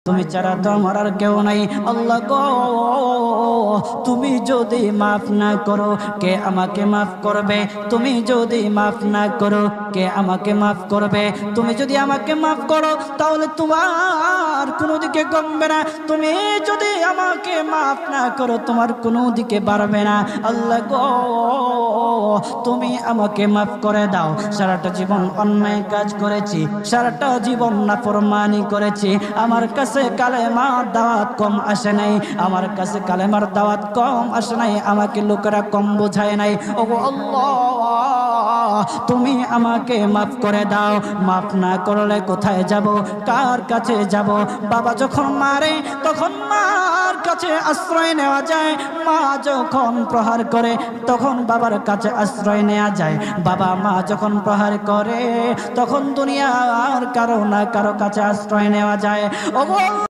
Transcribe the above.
তুমি ছাড়া তো আমার আর কেউ নাই। আল্লাহ গো, তুমি যদি মাফ না করো কে আমাকে মাফ করবে? তুমি যদি মাফ না করো কে আমাকে মাফ করবে? তুমি যদি আমাকে মাফ করো তাহলে তোমার কোনো দিকে কমবে না, তুমি যদি আমাকে মাফ না করো তোমার কোনো দিকে বাড়বে না। আল্লাহ গো, তুমি আমাকে মাফ করে দাও। সারাটা জীবন অন্যায় কাজ করেছি, সারাটা জীবন নাফরমানি করেছি, আমার কাছে কালেমার দাওয়াত কম আসে নাই, আমার কাছে কালেমার দাওয়াত কম আসে নাই, আমাকে লোকেরা কম বোঝায় নাই। ওগো আল্লাহ, তুমি আমাকে মাফ করে দাও। মাফ না করলে কোথায় যাব, কার কাছে যাব? বাবা যখন মারে তখন মার কাছে আশ্রয় নেওয়া যায়, মা যখন প্রহার করে তখন বাবার কাছে আশ্রয় নেওয়া যায়, বাবা মা যখন প্রহার করে তখন দুনিয়ার কারো না কারো কাছে আশ্রয় নেওয়া যায়। ওগো